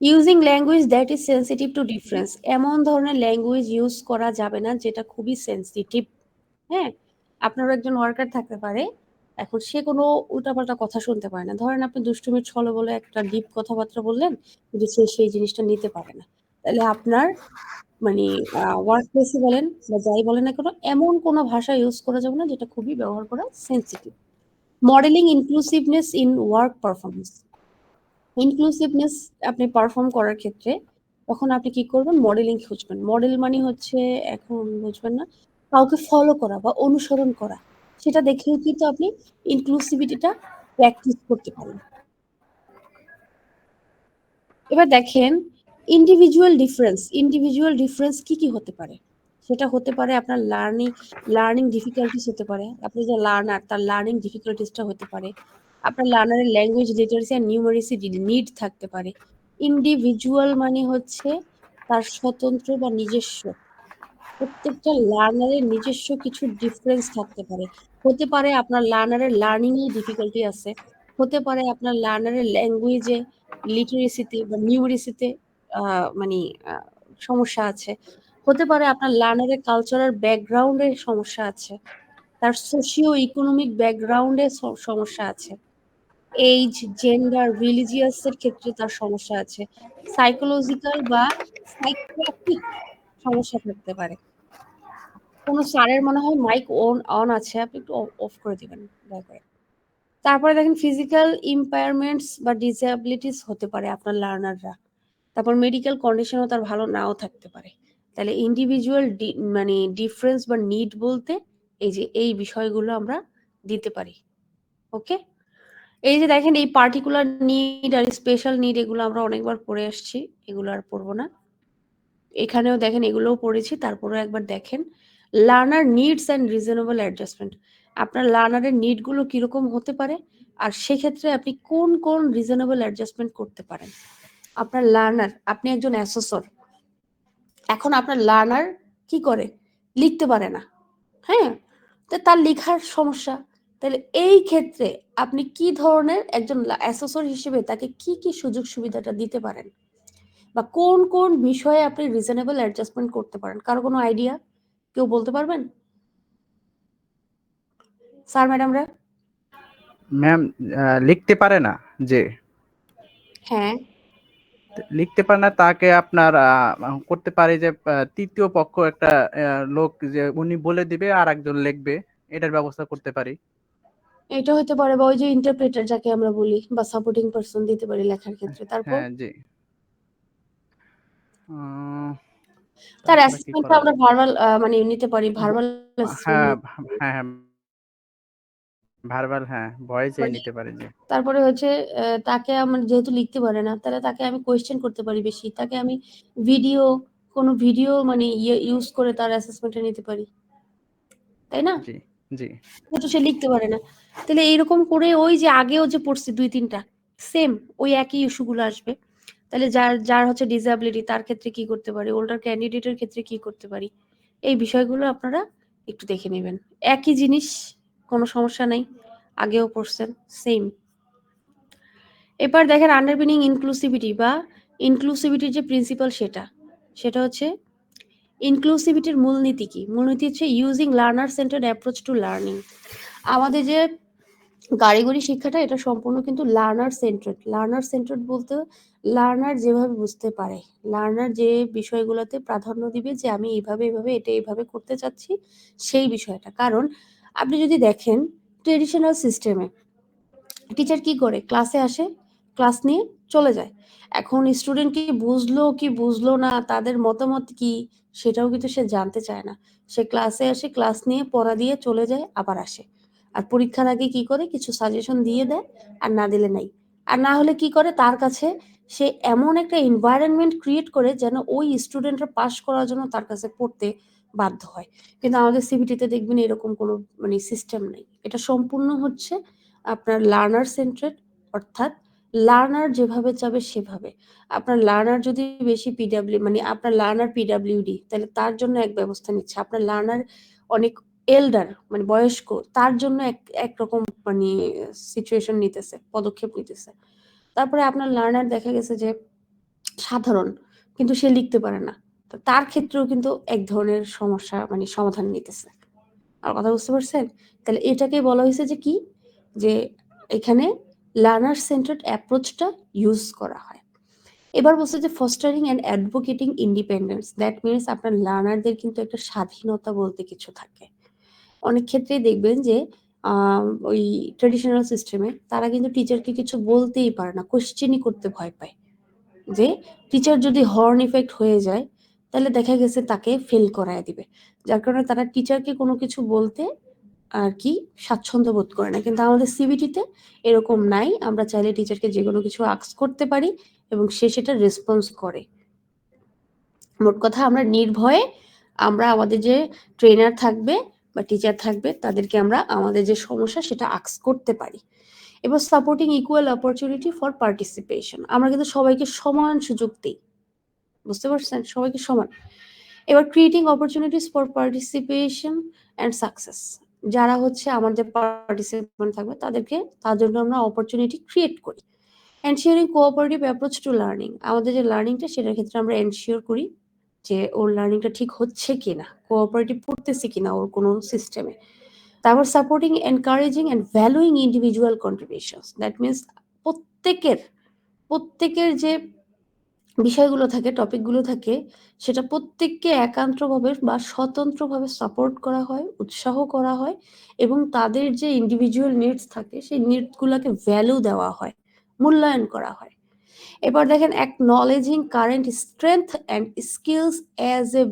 Using language that is sensitive two difference. এমন ধরনের ল্যাঙ্গুয়েজ ইউজ করা যাবে না যেটা খুবই সেন্সিটিভ, হ্যাঁ? আপনারও একজন ওয়ার্কার থাকতে পারে, এখন সে কোনো উল্টাপাল্টা কথা শুনতে পারে না। ধরেন আপনি দুষ্টুমির ছলে বলে একটা ডিপ কথাবার্তা বললেন, কিন্তু সে সেই জিনিসটা নিতে পারে না। তাহলে আপনার মানে ওয়ার্ক প্লেসে বলেন বা যাই বলেন না কেন, এমন কোনো ভাষা ইউজ করা যাবে না যেটা খুবই ব্যবহার করা sensitive. Modelling inclusiveness in work performance. Inclusiveness আপনি পারফর্ম করার ক্ষেত্রে তখন আপনি কি করবেন? মডেলিং খুঁজবেন। মডেল মানে হচ্ছে এখন বুঝবেন না, কাউকে ফলো করা বা অনুসরণ করা। সেটা দেখেও কিন্তু আপনি ইনক্লুসিভিটিটা প্র্যাকটিস করতে পারেন। এবার দেখেন ইন্ডিভিজুয়াল ডিফারেন্স কি হতে পারে? সেটা হতে পারে আপনার লার্নিং ডিফিকাল্টিস হতে পারে। আপনি যে লার্নার তার লার্নিং ডিফিকাল্টিসটা হতে পারে। আপনার লার্নারের ল্যাঙ্গুয়েজ লিটারেসি আর নিউমেরিসি নিড থাকতে পারে। ইন্ডিভিজুয়াল মানে হচ্ছে তার স্বতন্ত্র বা নিজস্ব। প্রত্যেকটা লার্নারের নিজস্ব কিছু ডিফারেন্স থাকতে পারে। হতে পারে আপনার লার্নারের লার্নিং এ ডিফিকাল্টি আছে। হতে পারে আপনার লার্নারের ল্যাঙ্গুয়েজে, লিটারেসিতে বা নিউমেরিসিতে মানে সমস্যা আছে। হতে পারে আপনার লার্নারের কালচারাল ব্যাকগ্রাউন্ডে সমস্যা আছে। তার সোশিও ইকোনমিক ব্যাকগ্রাউন্ডে সমস্যা আছে। এইজ, জেন্ডার, রিলিজিয়াস এর ক্ষেত্রে তার সমস্যা আছে। সাইকোলজিক্যাল বা সাইকিয়াট্রিক সমস্যা থাকতে পারে। কোনো স্যারের মনে হয় মাইক অন আছে, আপনি একটু অফ করে দিবেন দয়া করে। তারপরে দেখেন ফিজিক্যাল ইম্পায়ারমেন্টস বা ডিসএবিলিটিস হতে পারে আপনার লার্নাররা। তারপর মেডিকেল কন্ডিশনও তার ভালো নাও থাকতে পারে। তাহলে ইন্ডিভিজুয়াল মানে ডিফারেন্স বা নিড বলতে এই বিষয়গুলো আমরা দিতে পারি। ওকে? এই যে দেখেন এই পার্টিকুলার নিড আর স্পেশাল নিড এগুলো আমরা অনেকবার পড়ে আসছি, এগুলো আর পড়বো না। এখানেও দেখেন এগুলোও পড়েছি, তারপরেও একবার দেখেন learner needs and reasonable adjustment. আপনার লার্নারের নিডগুলো কিরকম হতে পারে আর সেক্ষেত্রে আপনি কোন কোন রিজনেবল অ্যাডজাস্টমেন্ট করতে পারেন। আপনার লার্নার, আপনি একজন অ্যাসেসর, এখন আপনার লার্নার কি করে? লিখতে পারে না, হ্যাঁ? তো তার লেখার সমস্যা। তাহলে এই ক্ষেত্রে আপনি কি ধরনের একজন অ্যাসেসর হিসেবে তাকে কি সুযোগ সুবিধাটা দিতে পারেন বা কোন কোন বিষয়ে আপনি রিজনেবল অ্যাডজাস্টমেন্ট করতে পারেন? কারো কোনো আইডিয়া? কেউ বলতে পারবেন? স্যার ম্যাডামরা? ম্যাম লিখতে পারে না যে হ্যাঁ, লিখতে পারে না তাকে আপনার করতে পারে যে তৃতীয় পক্ষ একটা লোক যে উনি বলে দিবে আর একজন লিখবে, এটার ব্যবস্থা করতে পারি। এটা হতে পারে বা ওই যে ইন্টারপ্রেটার যাকে আমরা বলি বা সাপোর্টিং পারসন দিতে পারি লেখার ক্ষেত্রে। তারপর হ্যাঁ জি। উম, তার তাছাড়া কি অ্যাসেসমেন্টটা করা আমরা যায়? ভার্বাল মানে নিতে পারি, ভার্বাল অ্যাসেসমেন্ট হ্যাঁ নিতে পারি। হ্যাঁ হ্যাঁ, ভার্বাল, হ্যাঁ ভয়েসে মানে নিতে পারে যে। তারপরে হচ্ছে তাকে আমার যেহেতু লিখতে পারে না, তাহলে তাকে আমি কোয়েশ্চেন করতে পারি বেশি। তাকে আমি ভিডিও, কোনো ভিডিও মানে ইউজ করে তার অ্যাসেসমেন্টটা নিতে পারি। তাই না? জি জি যেহেতু সে লিখতে পারে না। তাহলে এইরকম করে ওই যে আগেও যে পড়ছি ২-৩ টা সেম ওই একই ইস্যুগুলো আসবে। তাহলে যার হচ্ছে ডিসএবিলিটি তার ক্ষেত্রে কি করতে পারি? ওল্ডার ক্যান্ডিডেটের ক্ষেত্রে কি করতে পারি? এই বিষয়গুলো আপনারা একটু দেখে নেবেন। একই জিনিস, কোনো সমস্যা নাই। আগেও পড়ছেন, সেম। এবার দেখেন আন্ডারপিনিং ইনক্লুসিভিটি বা ইনক্লুসিভিটির যে প্রিন্সিপাল সেটা হচ্ছে ইনক্লুসিভিটির মূলনীতি কি? মূলনীতি হচ্ছে using learner centred approach to learning. আমাদের যে কারিগরি শিক্ষাটা এটা সম্পূর্ণ কিন্তু লার্নার সেন্টার্ড বলতে লার্নার যেভাবে বুঝতে পারে, লার্নার যে বিষয়গুলোতে প্রাধান্য দিবে যে আমি এইভাবে এটা এইভাবে করতে চাচ্ছি সেই বিষয়টা। কারণ আপনি যদি দেখেন ট্রেডিশনাল সিস্টেমে টিচার কি করে? ক্লাসে আসে, ক্লাস নিয়ে চলে যায়। এখন স্টুডেন্ট কি বুঝলো না, তাদের মতামত কি, সেটাও কিন্তু সে জানতে চায় না। সে ক্লাসে আসে, ক্লাস নিয়ে পড়া দিয়ে চলে যায়, আবার আসে। আর পরীক্ষার আগে কি করে? কিছু সাজেশন দিয়ে দেয়, আর না দিলে নাই। আর না হলে কি করে? তার কাছে সে এমন একটা এনভায়রনমেন্ট ক্রিয়েট করে যেন ওই স্টুডেন্টরা পাস করার জন্য তার কাছে পড়তে বাধ্য হয়। কিন্তু আমাদের সিবিটিতে দেখবেন এরকম কোনো মানে সিস্টেম নেই। এটা সম্পূর্ণ হচ্ছে আপনার লার্নার সেন্ট্রেড, অর্থাৎ লার্নার যেভাবে চাবে সেভাবে। আপনার লার্নার যদি বেশি মানে আপনার লার্নার পিডাব্লিউডি, তাহলে তার জন্য এক ব্যবস্থা নিচ্ছে। আপনার লার্নার অনেক এল্ডার মানে বয়স্ক, তার জন্য একরকম মানে সিচুয়েশন নিতেছে, পদক্ষেপ নিতেছে। তারপরে আপনার লার্নার দেখা গেছে যে সাধারণ, কিন্তু সে লিখতে পারে না, তো তার ক্ষেত্রেও কিন্তু এক ধরনের সমস্যা মানে সমাধান নিতেছে। আর কথা বুঝতে পারছেন? তাহলে এটাকে বলা হয়েছে যে কি, যে এখানে লার্নার সেন্টার্ড অ্যাপ্রোচটা ইউজ করা হয়। এবার বলছে যে fostering and advocating independence, that means আপনার লার্নারদের কিন্তু একটা স্বাধীনতা বলতে কিছু থাকে। অনেক ক্ষেত্রেই দেখবেন যে ওই ট্রেডিশনাল সিস্টেমে তারা কিন্তু টিচারকে কিছু বলতেই পারে না, কোশ্চেনই করতে ভয় পায়। যে টিচার যদি হর্ন ইফেক্ট হয়ে যায় তাহলে দেখা গেছে তাকে ফেল করায় দিবে, যার কারণে তারা টিচারকে কোনো কিছু বলতে আর কি স্বাচ্ছন্দ্য বোধ করে না। কিন্তু আমাদের সিবিটিতে এরকম নাই, আমরা চাইলে টিচারকে যে কোনো কিছু আস্ক করতে পারি এবং সে সেটা রেসপন্স করে। মোট কথা আমরা নির্ভয়ে আমরা আমাদের যে ট্রেনার থাকবে বা টিচার থাকবে তাদেরকে আমরা আমাদের যে সমস্যা সেটা আস্ক করতে পারি। এবার supporting equal opportunity for participation, আমরা কিন্তু সবাইকে সমান সুযোগ দিই, বুঝতে পারছেন, সবাইকে সমান। এবার creating opportunities for participation and success, যারা হচ্ছে আমাদের পার্টিসিপেন্ট থাকবে তাদেরকে, তার জন্য আমরা অপরচুনিটি ক্রিয়েট করি। Ensuring cooperative approach to learning, আমাদের যে লার্নিংটা সেটার ক্ষেত্রে আমরা এনশিওর করি যে ওর লার্নিংটা ঠিক হচ্ছে কিনা, কোঅপারেটিভ করতেছে কিনা ওর কোনো সিস্টেমে। তারপর supporting, encouraging and ভ্যালুইং individual contributions, that means প্রত্যেকের যে বিষয়গুলো থাকে, টপিকগুলো থাকে, সেটা প্রত্যেককে একান্তভাবে বা স্বতন্ত্রভাবে সাপোর্ট করা হয়, উৎসাহ করা হয় এবং তাদের যে ইন্ডিভিজুয়াল নিডস থাকে সেই নিডসগুলোকে ভ্যালু দেওয়া হয়, মূল্যায়ন করা হয়। এবার দেখেন, acknowledging current strength and skills as a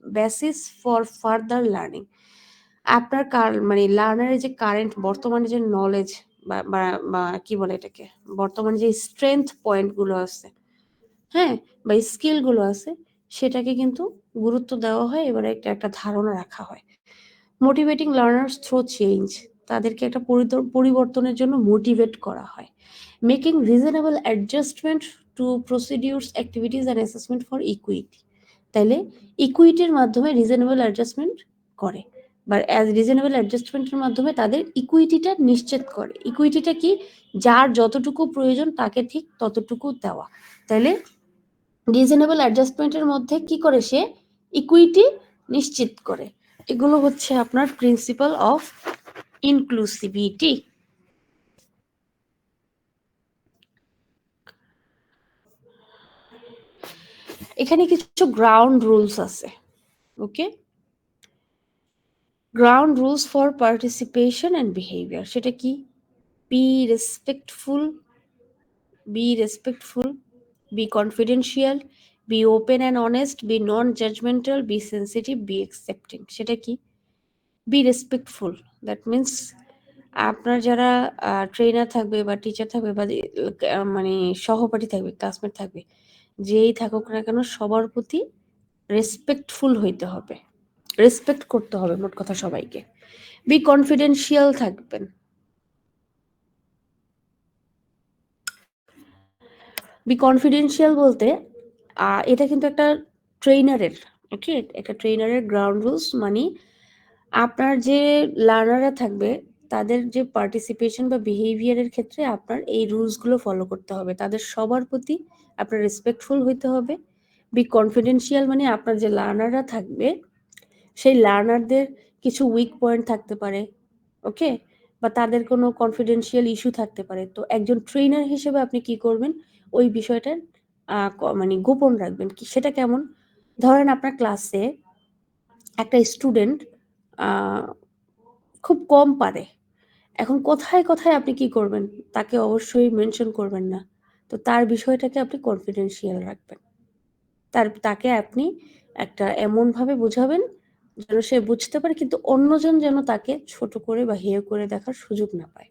basis for further learning, আপনার মানে লার্নারের যে কারেন্ট বর্তমানে যে নলেজ বা কি বলে এটাকে, বর্তমানে যে স্ট্রেংথ পয়েন্টগুলো আছে, হ্যাঁ, বা স্কিলগুলো আছে সেটাকে কিন্তু গুরুত্ব দেওয়া হয়, এবারে একটা ধারণা রাখা হয়। মোটিভেটিং লার্নার্স থ্রু চেঞ্জ, তাদেরকে একটা পরিবর্তনের জন্য মোটিভেট করা হয়। Making reasonable adjustment two procedures, activities and assessment for equity, তাইলে ইকুইটির মাধ্যমে রিজনেবল অ্যাডজাস্টমেন্ট করে বা রিজনেবল অ্যাডজাস্টমেন্টের মাধ্যমে তাদের ইকুইটিটা নিশ্চিত করে। ইকুইটিটা কি, যার যতটুকু প্রয়োজন তাকে ঠিক ততটুকু দেওয়া। তাইলে রিজনেবল অ্যাডজাস্টমেন্টের মধ্যে কি করে, সে ইকুইটি নিশ্চিত করে। এগুলো হচ্ছে আপনার প্রিন্সিপাল অফ ইনক্লুসিভিটি। এখানে কিছু গ্রাউন্ড রুলস আছে, okay, ground rules for participation and behaviour, সেটা কি, be respectful, be confidential, be open and honest, be non-judgmental, be sensitive, be accepting, সেটা কি, be respectful, that means আপনার যারা ট্রেনার থাকবে বা টিচার থাকবে বা মানে সহপাঠী থাকবে, ক্লাসমেট থাকবে, যেই থাকুক না কেন সবার প্রতি রেসপেক্টফুল হইতে হবে, রেসপেক্ট করতে হবে মোট কথা সবাইকে। বি কনফিডেন্সিয়াল থাকবেন, বি কনফিডেন্সিয়াল বলতে এটা কিন্তু একটা ট্রেনারের, ওকে, একটা ট্রেনারের গ্রাউন্ড রুলস, মানে আপনার যে লার্নাররা থাকবে তাদের যে পার্টিসিপেশন বা বিহেভিয়ারের ক্ষেত্রে আপনার এই রুলসগুলো ফলো করতে হবে, তাদের সবার প্রতি আপনার রেসপেক্টফুল হইতে হবে। বি কনফিডেন্সিয়াল মানে আপনার যে লার্নাররা থাকবে সেই লার্নারদের কিছু উইক পয়েন্ট থাকতে পারে, ওকে, বা তাদের কোনো কনফিডেন্সিয়াল ইস্যু থাকতে পারে, তো একজন ট্রেনার হিসেবে আপনি কি করবেন, ওই বিষয়টা মানে গোপন রাখবেন। কি সেটা কেমন, ধরেন আপনার ক্লাসে একটা স্টুডেন্ট খুব কম পারে, এখন কোথায় কোথায় আপনি কি করবেন, তাকে অবশ্যই মেনশন করবেন না, তো তার বিষয়টাকে আপনি কনফিডেন্সিয়াল রাখবেন, তাকে আপনি একটা এমনভাবে বোঝাবেন যেন সে বুঝতে পারে, কিন্তু অন্যজন যেন তাকে ছোট করে বা হেয় করে দেখার সুযোগ না পায়।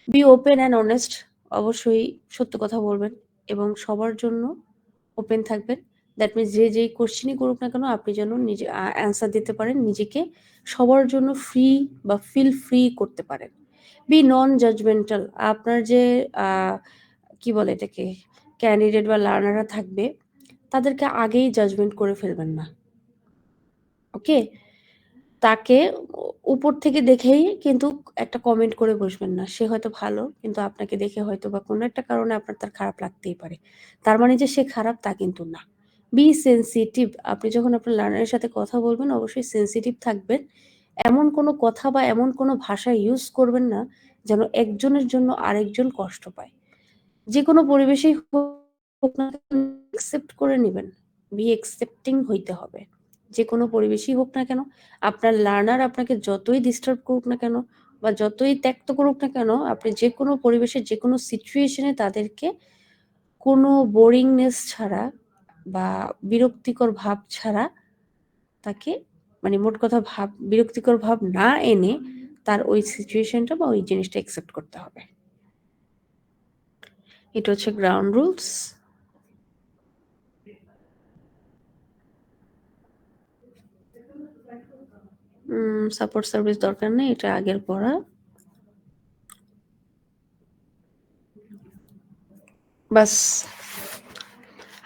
বি ওপেন অ্যান্ড অনেস্ট, অবশ্যই সত্য কথা বলবেন এবং সবার জন্য ওপেন থাকবেন, দ্যাট মিনস যে যেই কোশ্চেনই করুক না কেন আপনি যেন নিজে অ্যান্সার দিতে পারেন, নিজেকে সবার জন্য ফ্রি বা ফিল ফ্রি করতে পারেন। বি নন জাজমেন্টাল, আপনার যে কি বলে এটাকে ক্যান্ডিডেট বা লার্নাররা থাকবে তাদেরকে আগেই জাজমেন্ট করে ফেলবেন না, ওকে, তাকে উপর থেকে দেখেই কিন্তু একটা কমেন্ট করে বসবেন না, সে হয়তো ভালো কিন্তু আপনাকে দেখে হয়তো বা কোনো একটা কারণে আপনার তার খারাপ লাগতেই পারে, তার মানে যে সে খারাপ তা কিন্তু না। বি সেনসিটিভ, আপনি যখন আপনার লার্নারের সাথে কথা বলবেন অবশ্যই সেনসিটিভ থাকবেন, এমন কোনো কথা বা এমন কোনো ভাষা ইউজ করবেন না যেন একজনের জন্য আরেকজন কষ্ট পায়। যে কোনো পরিবেশেই হোক না অ্যাকসেপ্ট করে নেবেন, বি অ্যাকসেপ্টিং হইতে হবে, যে কোনো পরিবেশই হোক না কেন আপনার লার্নার আপনাকে যতই ডিস্টার্ব করুক না কেন বা যতই ত্যক্ত করুক না কেন, আপনি যে কোনো পরিবেশে যে কোনো সিচুয়েশনে তাদেরকে কোনো বোরিংনেস ছাড়া বা বিরক্তিকর ভাব ছাড়া তাকে মানে মোট কথা বিরক্তিকর ভাব না এনে তার ওই সিচুয়েশনটা বা ওই জিনিসটা অ্যাকসেপ্ট করতে হবে। এটা হচ্ছে গ্রাউন্ড রুলস। সাপোর্ট সার্ভিস দরকার নেই, এটা আগের পড়া। বাস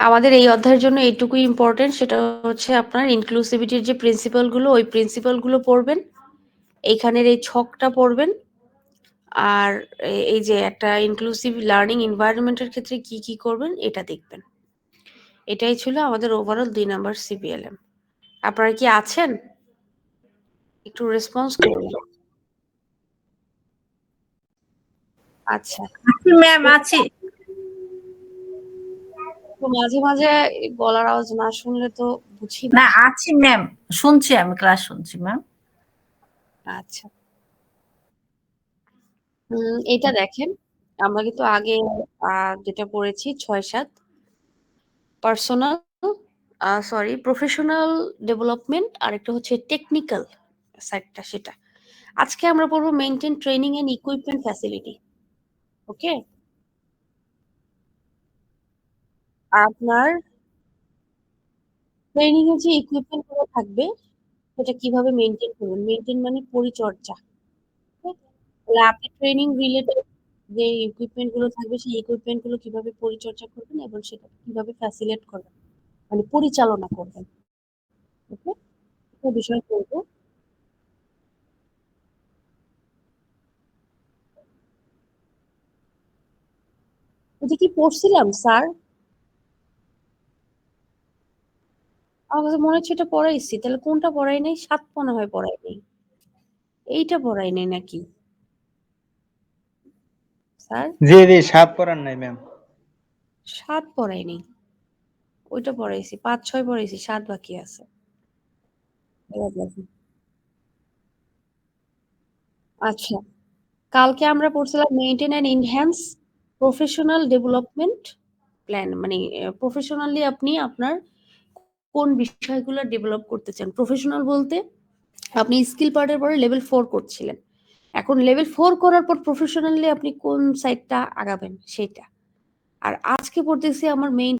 আমাদের এই অধ্যায়ের জন্য এইটুকুই ইম্পর্টেন্ট, সেটা হচ্ছে আপনার ইনক্লুসিভিটির যে প্রিন্সিপালগুলো ওই প্রিন্সিপালগুলো পড়বেন, এইখানের এই ছকটা পড়বেন, আর এই যে একটা ইনক্লুসিভ লার্নিং এনভায়রনমেন্টের ক্ষেত্রে কি কি করবেন এটা দেখবেন। এটাই ছিল আমাদের ওভারঅল 2 নাম্বার সিপিএলএম। আপনারা কি আছেন? একটু রেসপন্স করুন। আচ্ছা, ম্যাম আছি। তো মাঝে মাঝে গলার আওয়াজ না শুনলে তো বুঝি না আছি ম্যাম, শুনছি, আমি ক্লাস শুনছি ম্যাম। আচ্ছা, এটা দেখেন, আমরা কিন্তু আগে যেটা পড়েছি 6-7 পার্সোনাল প্রফেশনাল ডেভেলপমেন্ট, আর একটা হচ্ছে টেকনিক্যাল সাইডটা, সেটা আজকে আমরা পড়বো maintain training and equipment facility. Okay, আপনার ট্রেনিং এর যে ইকুইপমেন্ট গুলো থাকবে সেটা কিভাবে মেইনটেইন করবেন। মেইনটেইন মানে পরিচর্যা। তাহলে আপনি ট্রেনিং রিলেটেড যে ইকুইপমেন্ট গুলো থাকবে সেই ইকুইপমেন্ট গুলো কিভাবে পরিচর্যা করবেন এবং সেটা কিভাবে ফ্যাসিলিটেট করবেন, মানে পরিচালনা করবেন। ওকে, এটা বিষয় করবো। এটা কি পড়ছিলাম স্যার? আমার কাছে মনে হচ্ছে এটা পড়াইছি, তাহলে কোনটা পড়াই নাই? 7 মনে হয় পড়াই নাই, এইটা পড়াই নাই নাকি স্যার? জি জি 7 পড়ান নাই ম্যাম। 7 পড়াই নাই, ওইটা পড়াইছি। 5-6 পড়াইছি, 7 বাকি আছে। আচ্ছা, কালকে আমরা পড়ছিলাম maintain and enhance professional development plan, মানে প্রফেশনালি আপনি আপনার কোন বিষয়গুলো ডেভেলপ করতে চান। প্রফেশনাল বলতে আপনি স্কিল পার্টের পরে লেভেল 4 করছিলেন, এখন লেভেল 4 করার পর প্রফেশনালি আপনি কোন সাইডটা আগাবেন সেটা। আর আজকে পড়তেছি আমার মেইন